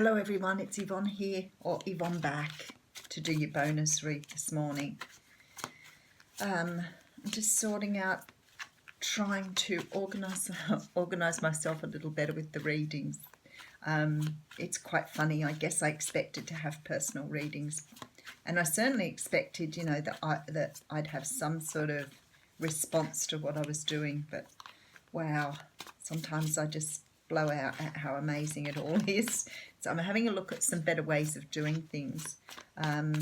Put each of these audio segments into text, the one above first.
Hello everyone, it's Yvonne here, or Yvonne back, to do your bonus read this morning. I'm just sorting out, trying to organise myself a little better with the readings. It's quite funny. I guess I expected to have personal readings, and I certainly expected, that I'd have some sort of response to what I was doing. But wow, sometimes I just blow out at how amazing it all is. So I'm having a look at some better ways of doing things. I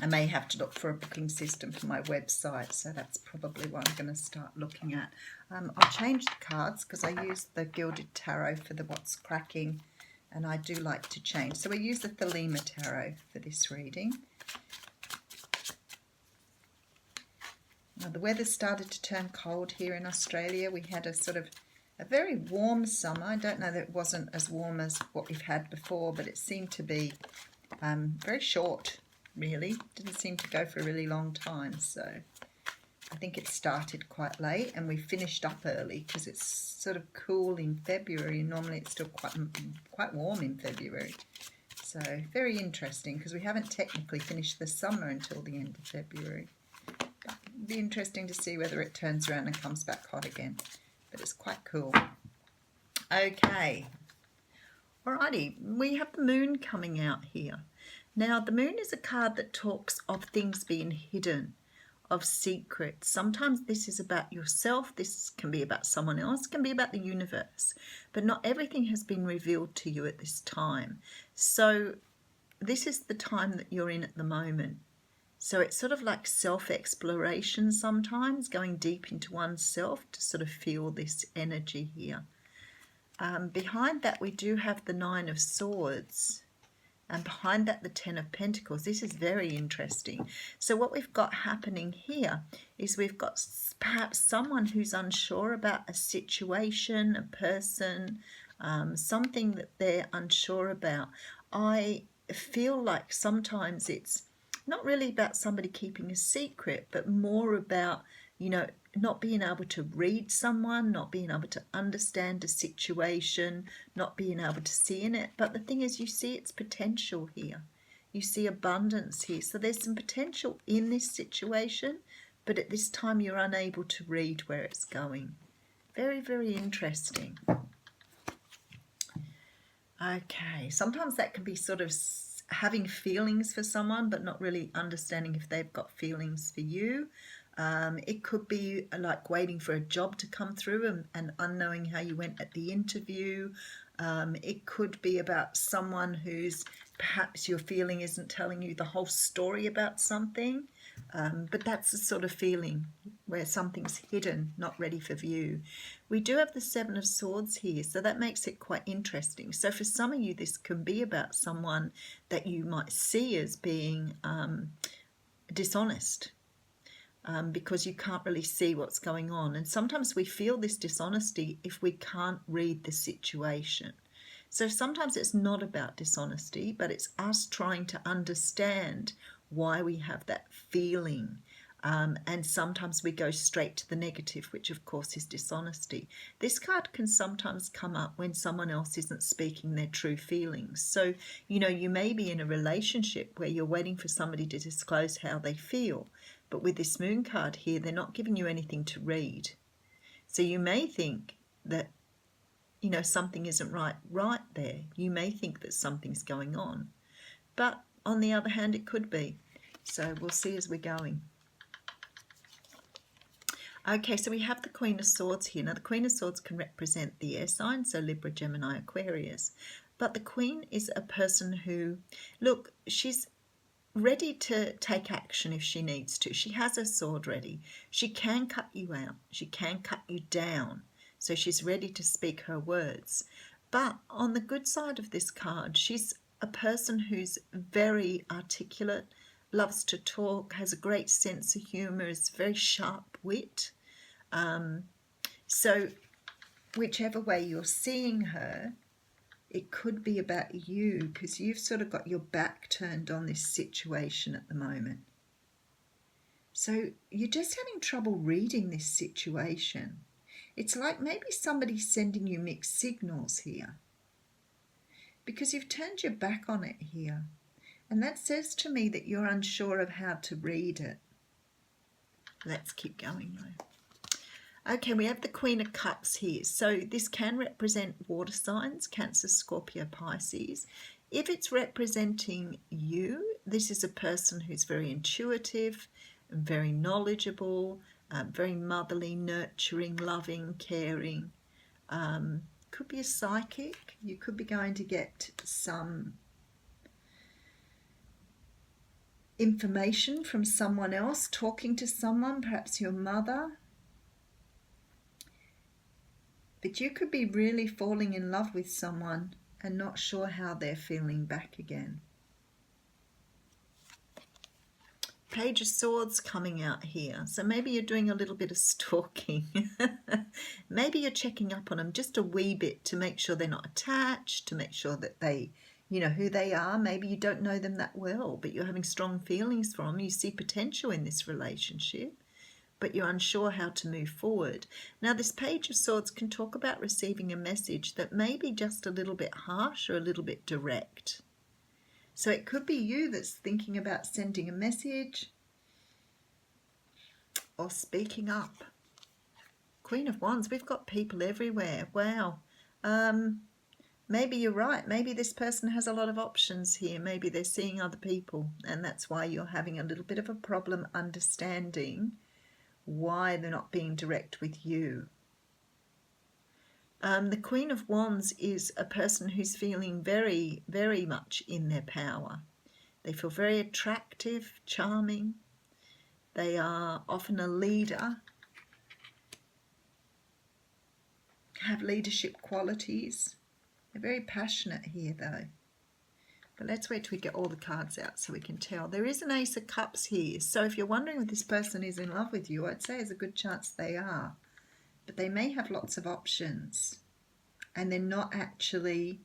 may have to look for a booking system for my website, so that's probably what I'm going to start looking at. I'll change the cards because I use the Gilded Tarot for the What's Cracking, and I do like to change. So we use the Thelema Tarot for this reading. Now, the weather started to turn cold here in Australia. We had a very warm summer. I don't know that it wasn't as warm as what we've had before, but it seemed to be very short, really. Didn't seem to go for a really long time. So I think it started quite late and we finished up early because it's sort of cool in February. Normally it's still quite warm in February. So very interesting because we haven't technically finished the summer until the end of February. But it'll be interesting to see whether it turns around and comes back hot again. But it's quite cool. Okay. Alrighty, we have the moon coming out here. Now, the moon is a card that talks of things being hidden, of secrets. Sometimes this is about yourself. This can be about someone else. It can be about the universe. But not everything has been revealed to you at this time. So this is the time that you're in at the moment. So it's sort of like self-exploration sometimes, going deep into oneself to sort of feel this energy here. Behind that we do have the Nine of Swords, and behind that the Ten of Pentacles. This is very interesting. So what we've got happening here is we've got perhaps someone who's unsure about a situation, a person, something that they're unsure about. I feel like sometimes it's not really about somebody keeping a secret, but more about, not being able to read someone, not being able to understand a situation, not being able to see in it. But the thing is, you see its potential here. You see abundance here. So there's some potential in this situation, but at this time you're unable to read where it's going. Very, very interesting. Okay, sometimes that can be sort of having feelings for someone but not really understanding if they've got feelings for you. It could be like waiting for a job to come through and unknowing how you went at the interview. It could be about someone who's perhaps your feeling isn't telling you the whole story about something, but that's the sort of feeling where something's hidden, not ready for view. We do have the Seven of Swords here, so that makes it quite interesting. So for some of you, this can be about someone that you might see as being dishonest, because you can't really see what's going on. And sometimes we feel this dishonesty if we can't read the situation. So sometimes it's not about dishonesty, but it's us trying to understand why we have that feeling. And sometimes we go straight to the negative, which of course is dishonesty. This card can sometimes come up when someone else isn't speaking their true feelings. So, you may be in a relationship where you're waiting for somebody to disclose how they feel. But with this moon card here, they're not giving you anything to read. So you may think that, something isn't right there. You may think that something's going on. But on the other hand, it could be. So we'll see as we're going. Okay, so we have the Queen of Swords here. Now, the Queen of Swords can represent the air signs, so Libra, Gemini, Aquarius. But the Queen is a person who, look, she's ready to take action if she needs to. She has her sword ready. She can cut you out. She can cut you down. So she's ready to speak her words. But on the good side of this card, she's a person who's very articulate, loves to talk, has a great sense of humour, is very sharp wit. So whichever way you're seeing her, it could be about you, because you've sort of got your back turned on this situation at the moment. So you're just having trouble reading this situation. It's like maybe somebody's sending you mixed signals here. because you've turned your back on it here. And that says to me that you're unsure of how to read it. Let's keep going though. Okay, we have the Queen of Cups here. So this can represent water signs, Cancer, Scorpio, Pisces. If it's representing you, this is a person who's very intuitive, very knowledgeable, very motherly, nurturing, loving, caring. Could be a psychic. You could be going to get some information from someone else, talking to someone, perhaps your mother. But you could be really falling in love with someone and not sure how they're feeling back again. Page of Swords coming out here. So maybe you're doing a little bit of stalking. Maybe you're checking up on them just a wee bit to make sure they're not attached, to make sure that they, you know, who they are. Maybe you don't know them that well, but you're having strong feelings for them. You see potential in this relationship, but you're unsure how to move forward. Now, this Page of Swords can talk about receiving a message that may be just a little bit harsh or a little bit direct. So it could be you that's thinking about sending a message or speaking up. Queen of Wands, we've got people everywhere. Wow. Maybe you're right. Maybe this person has a lot of options here. Maybe they're seeing other people, and that's why you're having a little bit of a problem understanding why they're not being direct with you. The Queen of Wands is a person who's feeling very, very much in their power. They feel very attractive, charming. They are often a leader, have leadership qualities. They're very passionate here though. But let's wait till we get all the cards out so we can tell. There is an Ace of Cups here. So if you're wondering if this person is in love with you, I'd say there's a good chance they are. But they may have lots of options. And they're not actually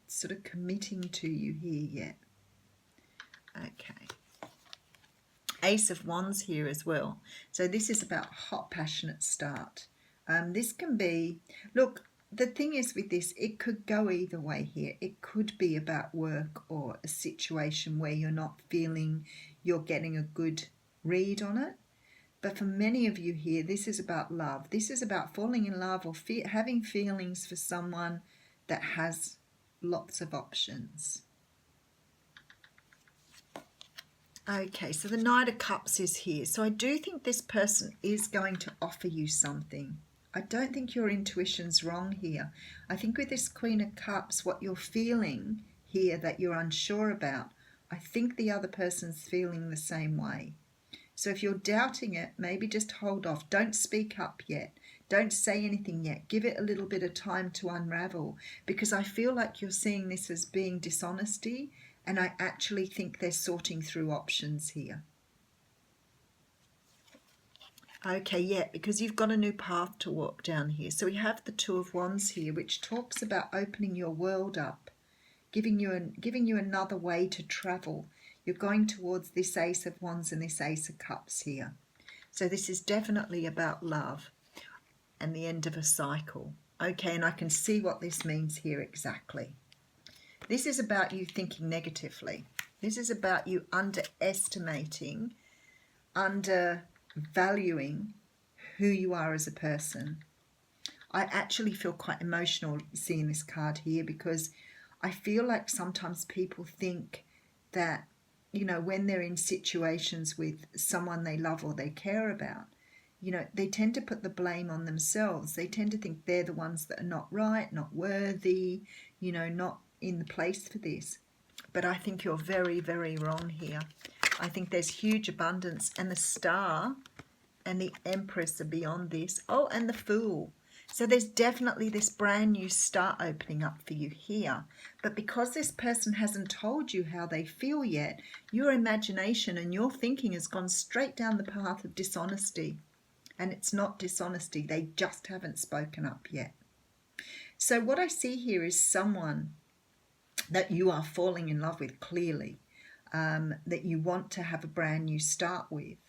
sort of committing to you here yet. Okay. Ace of Wands here as well. So this is about hot, passionate start. This can be, look, the thing is with this, it could go either way here. It could be about work or a situation where you're not feeling you're getting a good read on it. But for many of you here, this is about love. This is about falling in love or having feelings for someone that has lots of options. Okay, so the Knight of Cups is here. So I do think this person is going to offer you something. I don't think your intuition's wrong here. I think with this Queen of Cups, what you're feeling here that you're unsure about, I think the other person's feeling the same way. So if you're doubting it, maybe just hold off. Don't speak up yet. Don't say anything yet. Give it a little bit of time to unravel, because I feel like you're seeing this as being dishonesty, and I actually think they're sorting through options here. Okay, yeah, because you've got a new path to walk down here. So we have the Two of Wands here, which talks about opening your world up, giving you another way to travel. You're going towards this Ace of Wands and this Ace of Cups here. So this is definitely about love and the end of a cycle. Okay, and I can see what this means here exactly. This is about you thinking negatively. This is about you underestimating, undervaluing who you are as a person. I actually feel quite emotional seeing this card here, because I feel like sometimes people think that, you know, when they're in situations with someone they love or they care about, you know, they tend to put the blame on themselves. They tend to think they're the ones that are not right, not worthy, you know, not in the place for this. But I think you're very, very wrong here. I think there's huge abundance, and the Star and the Empress are beyond this. Oh, and the Fool. So there's definitely this brand new start opening up for you here. But because this person hasn't told you how they feel yet, your imagination and your thinking has gone straight down the path of dishonesty. And it's not dishonesty. They just haven't spoken up yet. So what I see here is someone that you are falling in love with clearly, that you want to have a brand new start with.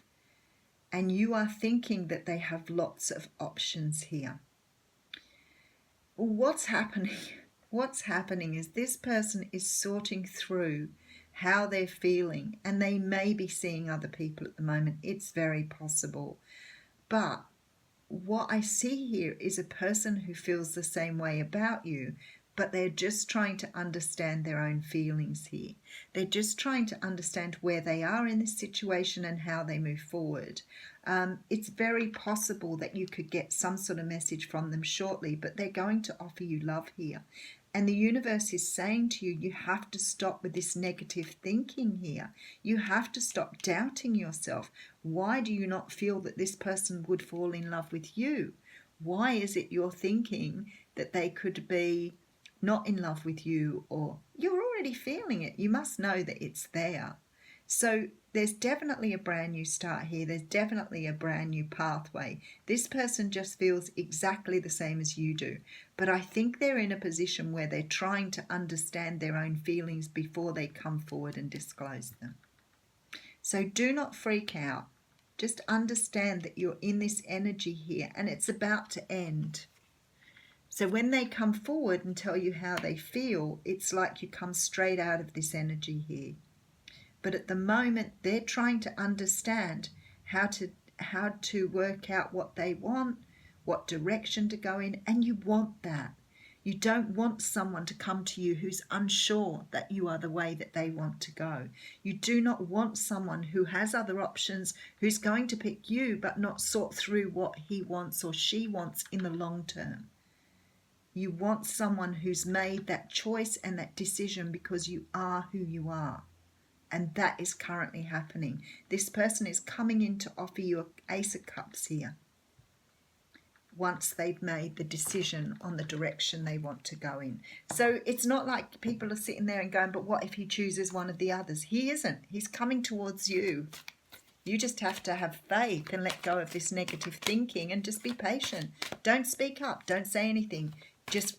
And you are thinking that they have lots of options here. What's happening? What's happening is this person is sorting through how they're feeling, and they may be seeing other people at the moment. It's very possible. But what I see here is a person who feels the same way about you, but they're just trying to understand their own feelings here. They're just trying to understand where they are in this situation and how they move forward. It's very possible that you could get some sort of message from them shortly, but they're going to offer you love here. And the universe is saying to you, you have to stop with this negative thinking here. You have to stop doubting yourself. Why do you not feel that this person would fall in love with you? Why is it you're thinking that they could be not in love with you, or you're already feeling it? You must know that it's there. So there's definitely a brand new start here. There's definitely a brand new pathway. This person just feels exactly the same as you do. But I think they're in a position where they're trying to understand their own feelings before they come forward and disclose them. So do not freak out. Just understand that you're in this energy here and it's about to end. So when they come forward and tell you how they feel, it's like you come straight out of this energy here. But at the moment, they're trying to understand how to work out what they want, what direction to go in, and you want that. You don't want someone to come to you who's unsure that you are the way that they want to go. You do not want someone who has other options, who's going to pick you but not sort through what he wants or she wants in the long term. You want someone who's made that choice and that decision because you are who you are. And that is currently happening. This person is coming in to offer you an Ace of Cups here once they've made the decision on the direction they want to go in. So it's not like people are sitting there and going, but what if he chooses one of the others? He isn't. He's coming towards you. You just have to have faith and let go of this negative thinking and just be patient. Don't speak up. Don't say anything. Just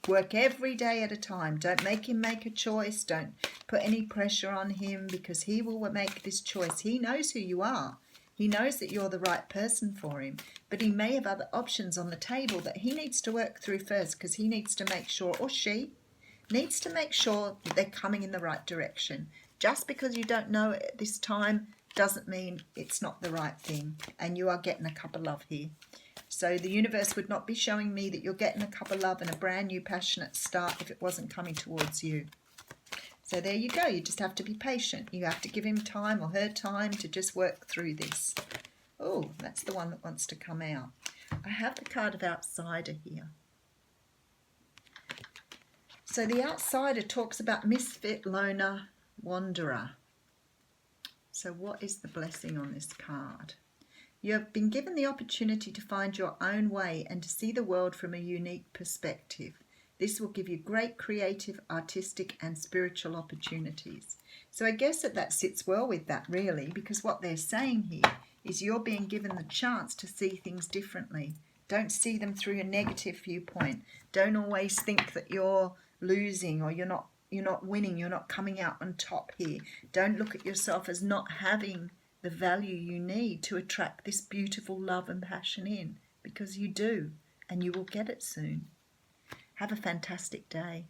work every day at a time. Don't make him make a choice. Don't put any pressure on him because he will make this choice. He knows who you are. He knows that you're the right person for him, but he may have other options on the table that he needs to work through first because he needs to make sure, or she needs to make sure that they're coming in the right direction. Just because you don't know it at this time doesn't mean it's not the right thing, and you are getting a cup of love here. So the universe would not be showing me that you're getting a cup of love and a brand new passionate start if it wasn't coming towards you. So there you go. You just have to be patient. You have to give him time or her time to just work through this. Oh, that's the one that wants to come out. I have the card of Outsider here. So the Outsider talks about misfit, loner, wanderer. So what is the blessing on this card? You have been given the opportunity to find your own way and to see the world from a unique perspective. This will give you great creative, artistic and spiritual opportunities. So I guess that sits well with that really, because what they're saying here is you're being given the chance to see things differently. Don't see them through a negative viewpoint. Don't always think that you're losing or you're not winning, you're not coming out on top here. Don't look at yourself as not having the value you need to attract this beautiful love and passion in, because you do, and you will get it soon. Have a fantastic day.